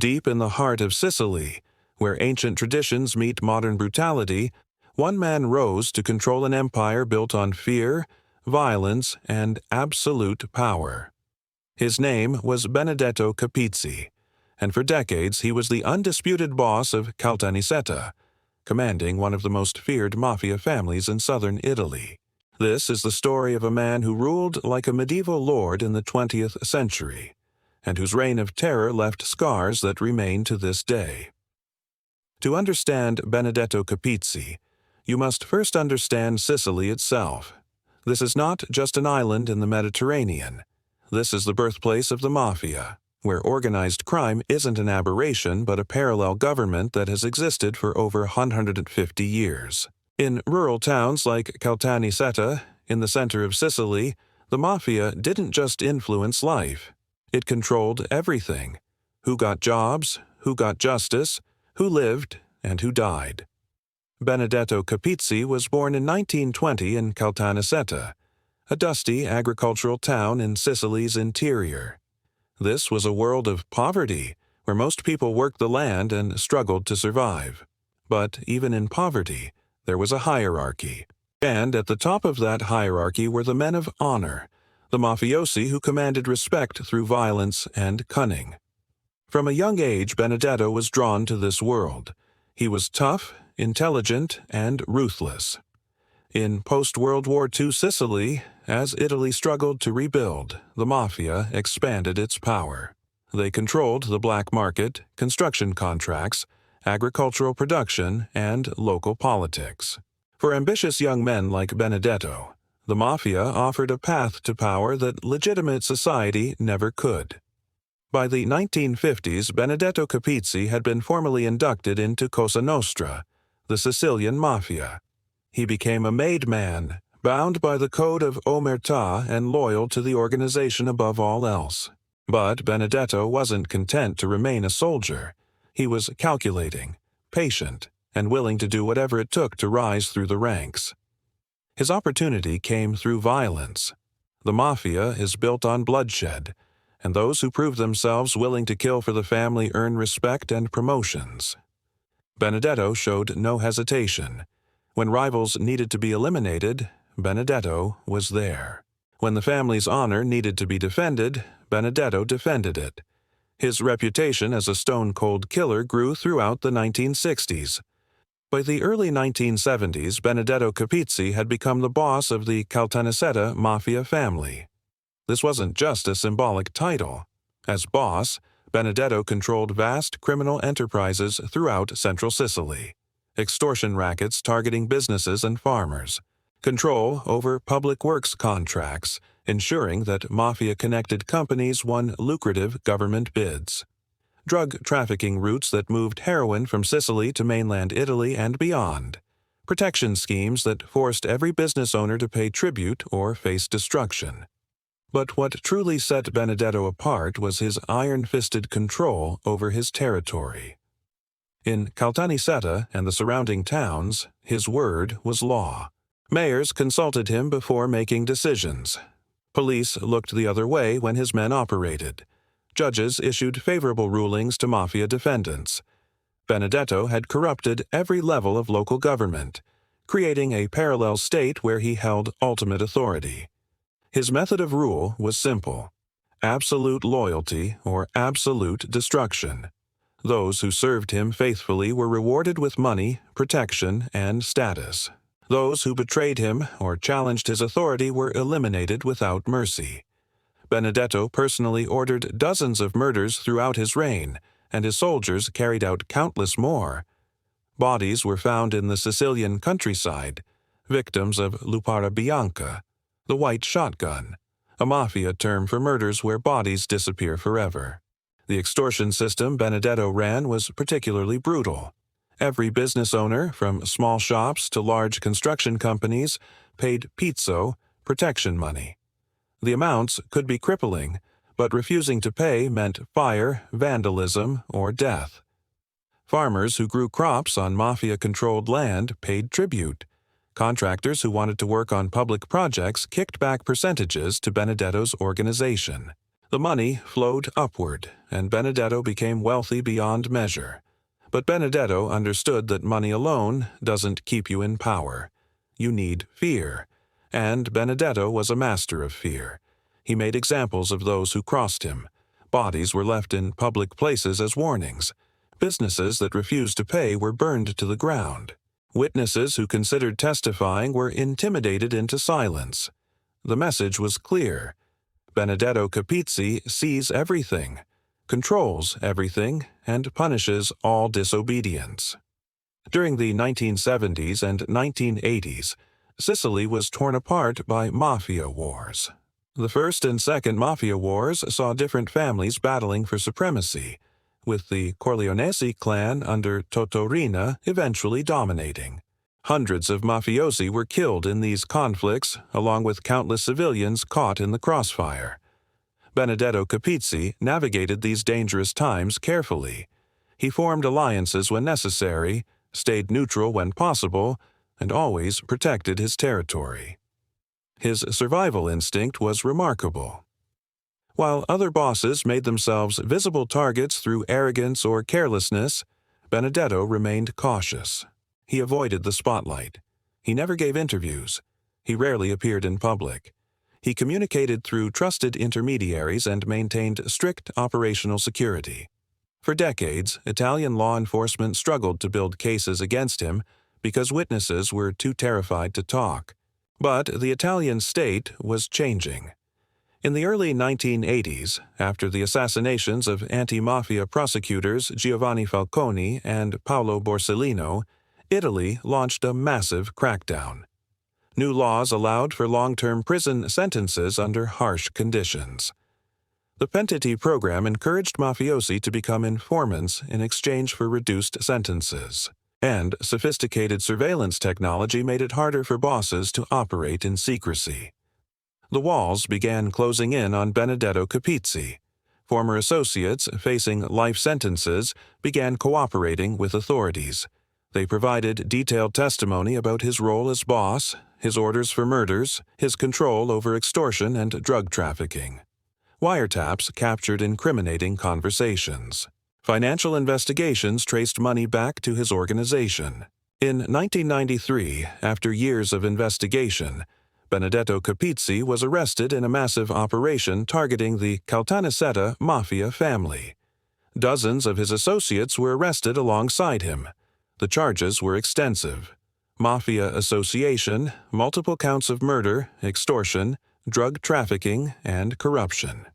Deep in the heart of Sicily, where ancient traditions meet modern brutality, one man rose to control an empire built on fear, violence, and absolute power. His name was Benedetto Capizzi, and for decades he was the undisputed boss of Caltanissetta, commanding one of the most feared Mafia families in southern Italy. This is the story of a man who ruled like a medieval lord in the 20th century, and whose reign of terror left scars that remain to this day. To understand Benedetto Capizzi, you must first understand Sicily itself. This is not just an island in the Mediterranean. This is the birthplace of the Mafia, where organized crime isn't an aberration but a parallel government that has existed for over 150 years. In rural towns like Caltanissetta, in the center of Sicily, the Mafia didn't just influence life. It controlled everything: who got jobs, who got justice, who lived, and who died. Benedetto Capizzi was born in 1920 in Caltanissetta, a dusty agricultural town in Sicily's interior. This was a world of poverty, where most people worked the land and struggled to survive. But even in poverty, there was a hierarchy. And at the top of that hierarchy were the men of honor, the mafiosi who commanded respect through violence and cunning. From a young age, Benedetto was drawn to this world. He was tough, intelligent, and ruthless. In post-World War II Sicily, as Italy struggled to rebuild, the Mafia expanded its power. They controlled the black market, construction contracts, agricultural production, and local politics. For ambitious young men like Benedetto, the Mafia offered a path to power that legitimate society never could. By the 1950s, Benedetto Capizzi had been formally inducted into Cosa Nostra, the Sicilian Mafia. He became a made man, bound by the code of omertà and loyal to the organization above all else. But Benedetto wasn't content to remain a soldier. He was calculating, patient, and willing to do whatever it took to rise through the ranks. His opportunity came through violence. The Mafia is built on bloodshed, and those who prove themselves willing to kill for the family earn respect and promotions. Benedetto showed no hesitation. When rivals needed to be eliminated, Benedetto was there. When the family's honor needed to be defended, Benedetto defended it. His reputation as a stone-cold killer grew throughout the 1960s. By the early 1970s, Benedetto Capizzi had become the boss of the Caltanissetta Mafia family. This wasn't just a symbolic title. As boss, Benedetto controlled vast criminal enterprises throughout central Sicily. Extortion rackets targeting businesses and farmers. Control over public works contracts, ensuring that Mafia-connected companies won lucrative government bids. Drug trafficking routes that moved heroin from Sicily to mainland Italy and beyond. Protection schemes that forced every business owner to pay tribute or face destruction. But what truly set Benedetto apart was his iron-fisted control over his territory. In Caltanissetta and the surrounding towns, his word was law. Mayors consulted him before making decisions. Police looked the other way when his men operated. Judges issued favorable rulings to Mafia defendants. Benedetto had corrupted every level of local government, creating a parallel state where he held ultimate authority. His method of rule was simple: absolute loyalty or absolute destruction. Those who served him faithfully were rewarded with money, protection, and status. Those who betrayed him or challenged his authority were eliminated without mercy. Benedetto personally ordered dozens of murders throughout his reign, and his soldiers carried out countless more. Bodies were found in the Sicilian countryside, victims of l'upara bianca, the white shotgun, a Mafia term for murders where bodies disappear forever. The extortion system Benedetto ran was particularly brutal. Every business owner, from small shops to large construction companies, paid pizzo, protection money. The amounts could be crippling, but refusing to pay meant fire, vandalism, or death. Farmers who grew crops on Mafia-controlled land paid tribute. Contractors who wanted to work on public projects kicked back percentages to Benedetto's organization. The money flowed upward, and Benedetto became wealthy beyond measure. But Benedetto understood that money alone doesn't keep you in power. You need fear, and Benedetto was a master of fear. He made examples of those who crossed him. Bodies were left in public places as warnings. Businesses that refused to pay were burned to the ground. Witnesses who considered testifying were intimidated into silence. The message was clear. Benedetto Capizzi sees everything, controls everything, and punishes all disobedience. During the 1970s and 1980s, Sicily was torn apart by Mafia wars. The First and Second Mafia wars saw different families battling for supremacy, with the Corleonesi clan under Totorina eventually dominating. Hundreds of mafiosi were killed in these conflicts, along with countless civilians caught in the crossfire. Benedetto Capizzi navigated these dangerous times carefully. He formed alliances when necessary, stayed neutral when possible, and always protected his territory. His survival instinct was remarkable. While other bosses made themselves visible targets through arrogance or carelessness, Benedetto remained cautious. He avoided the spotlight. He never gave interviews. He rarely appeared in public. He communicated through trusted intermediaries and maintained strict operational security. For decades, Italian law enforcement struggled to build cases against him because witnesses were too terrified to talk. But the Italian state was changing. In the early 1980s, after the assassinations of anti-mafia prosecutors Giovanni Falcone and Paolo Borsellino, Italy launched a massive crackdown. New laws allowed for long-term prison sentences under harsh conditions. The Pentiti program encouraged mafiosi to become informants in exchange for reduced sentences, and sophisticated surveillance technology made it harder for bosses to operate in secrecy. The walls began closing in on Benedetto Capizzi. Former associates facing life sentences began cooperating with authorities. They provided detailed testimony about his role as boss, his orders for murders, his control over extortion and drug trafficking. Wiretaps captured incriminating conversations. Financial investigations traced money back to his organization. In 1993, after years of investigation, Benedetto Capizzi was arrested in a massive operation targeting the Caltanissetta Mafia family. Dozens of his associates were arrested alongside him. The charges were extensive: mafia association, multiple counts of murder, extortion, drug trafficking, and corruption.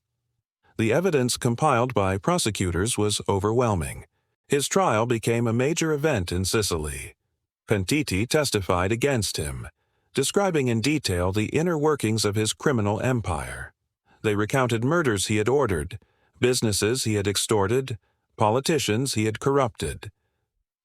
The evidence compiled by prosecutors was overwhelming. His trial became a major event in Sicily. Pentiti testified against him, describing in detail the inner workings of his criminal empire. They recounted murders he had ordered, businesses he had extorted, politicians he had corrupted.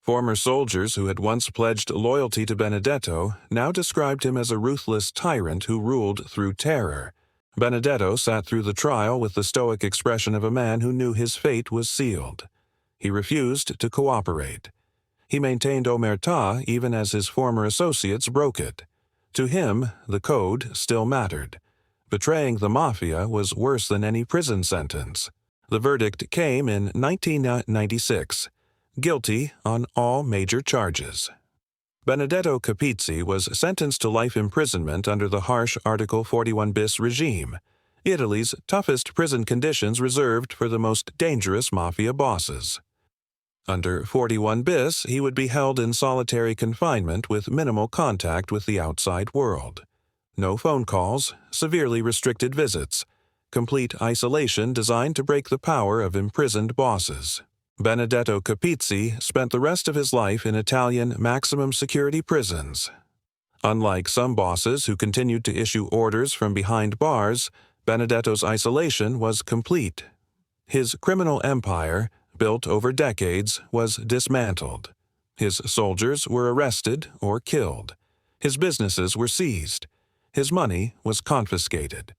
Former soldiers who had once pledged loyalty to Benedetto now described him as a ruthless tyrant who ruled through terror. Benedetto sat through the trial with the stoic expression of a man who knew his fate was sealed. He refused to cooperate. He maintained omertà even as his former associates broke it. To him, the code still mattered. Betraying the Mafia was worse than any prison sentence. The verdict came in 1996. Guilty on all major charges. Benedetto Capizzi was sentenced to life imprisonment under the harsh Article 41 bis regime, Italy's toughest prison conditions reserved for the most dangerous mafia bosses. Under 41 bis, he would be held in solitary confinement with minimal contact with the outside world. No phone calls, severely restricted visits, complete isolation designed to break the power of imprisoned bosses. Benedetto Capizzi spent the rest of his life in Italian maximum security prisons. Unlike some bosses who continued to issue orders from behind bars, Benedetto's isolation was complete. His criminal empire, built over decades, was dismantled. His soldiers were arrested or killed. His businesses were seized. His money was confiscated.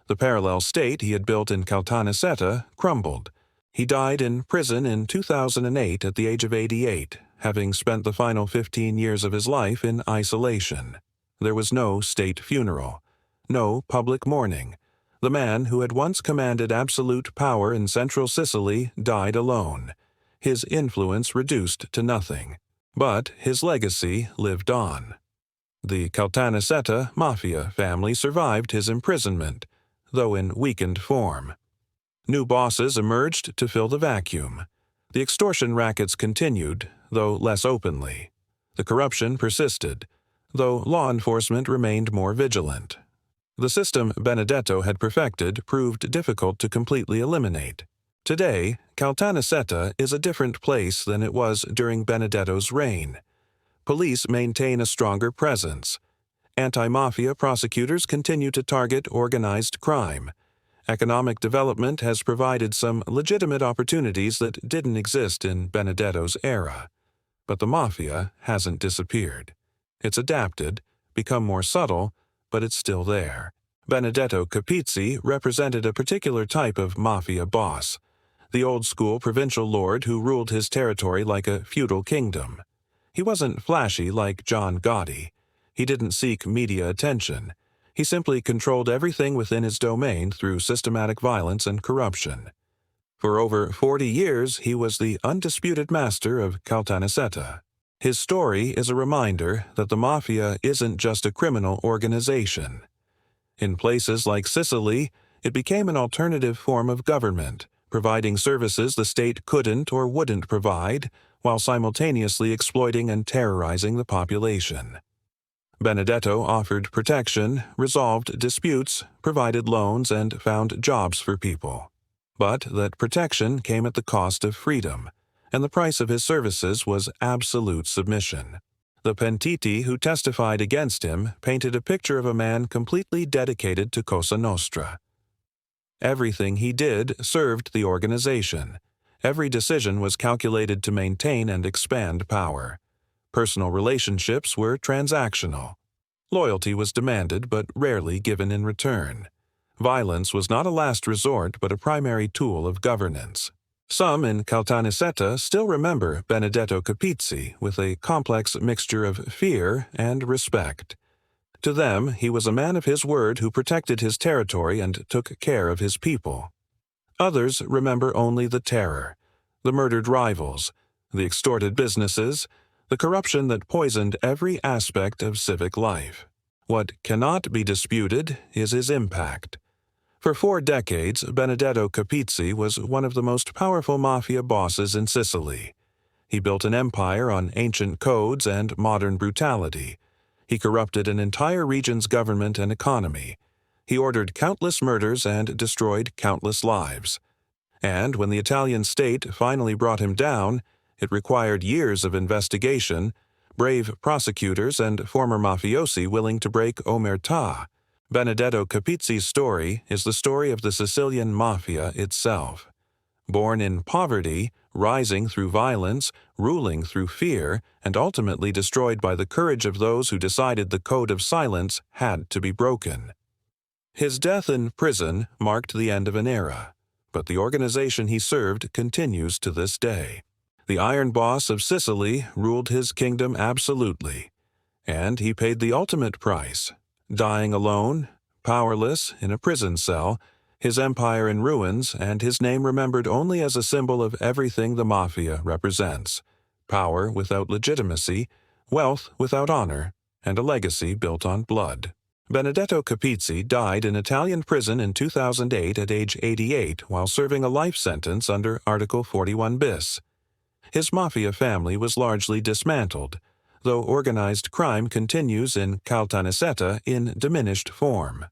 The parallel state he had built in Caltanissetta crumbled. He died in prison in 2008 at the age of 88, having spent the final 15 years of his life in isolation. There was no state funeral, no public mourning. The man who had once commanded absolute power in central Sicily died alone, his influence reduced to nothing. But his legacy lived on. The Caltanissetta Mafia family survived his imprisonment, though in weakened form. New bosses emerged to fill the vacuum. The extortion rackets continued, though less openly. The corruption persisted, though law enforcement remained more vigilant. The system Benedetto had perfected proved difficult to completely eliminate. Today, Caltanissetta is a different place than it was during Benedetto's reign. Police maintain a stronger presence. Anti-mafia prosecutors continue to target organized crime. Economic development has provided some legitimate opportunities that didn't exist in Benedetto's era. But the mafia hasn't disappeared. It's adapted, become more subtle, but it's still there. Benedetto Capizzi represented a particular type of mafia boss, the old-school provincial lord who ruled his territory like a feudal kingdom. He wasn't flashy like John Gotti. He didn't seek media attention. He simply controlled everything within his domain through systematic violence and corruption. For over 40 years, he was the undisputed master of Caltanissetta. His story is a reminder that the mafia isn't just a criminal organization. In places like Sicily, it became an alternative form of government, providing services the state couldn't or wouldn't provide, while simultaneously exploiting and terrorizing the population. Benedetto offered protection, resolved disputes, provided loans, and found jobs for people. But that protection came at the cost of freedom, and the price of his services was absolute submission. The pentiti who testified against him painted a picture of a man completely dedicated to Cosa Nostra. Everything he did served the organization. Every decision was calculated to maintain and expand power. Personal relationships were transactional. Loyalty was demanded but rarely given in return. Violence was not a last resort but a primary tool of governance. Some in Caltanissetta still remember Benedetto Capizzi with a complex mixture of fear and respect. To them, he was a man of his word who protected his territory and took care of his people. Others remember only the terror, the murdered rivals, the extorted businesses, the corruption that poisoned every aspect of civic life. What cannot be disputed is his impact. For 4 decades, Benedetto Capizzi was one of the most powerful mafia bosses in Sicily. He built an empire on ancient codes and modern brutality. He corrupted an entire region's government and economy. He ordered countless murders and destroyed countless lives. And when the Italian state finally brought him down, it required years of investigation, brave prosecutors, and former mafiosi willing to break omertà. Benedetto Capizzi's story is the story of the Sicilian mafia itself. Born in poverty, rising through violence, ruling through fear, and ultimately destroyed by the courage of those who decided the code of silence had to be broken. His death in prison marked the end of an era, but the organization he served continues to this day. The Iron Boss of Sicily ruled his kingdom absolutely, and he paid the ultimate price, dying alone, powerless, in a prison cell, his empire in ruins, and his name remembered only as a symbol of everything the mafia represents: power without legitimacy, wealth without honor, and a legacy built on blood. Benedetto Capizzi died in Italian prison in 2008 at age 88 while serving a life sentence under Article 41 bis. His mafia family was largely dismantled, though organized crime continues in Caltanissetta in diminished form.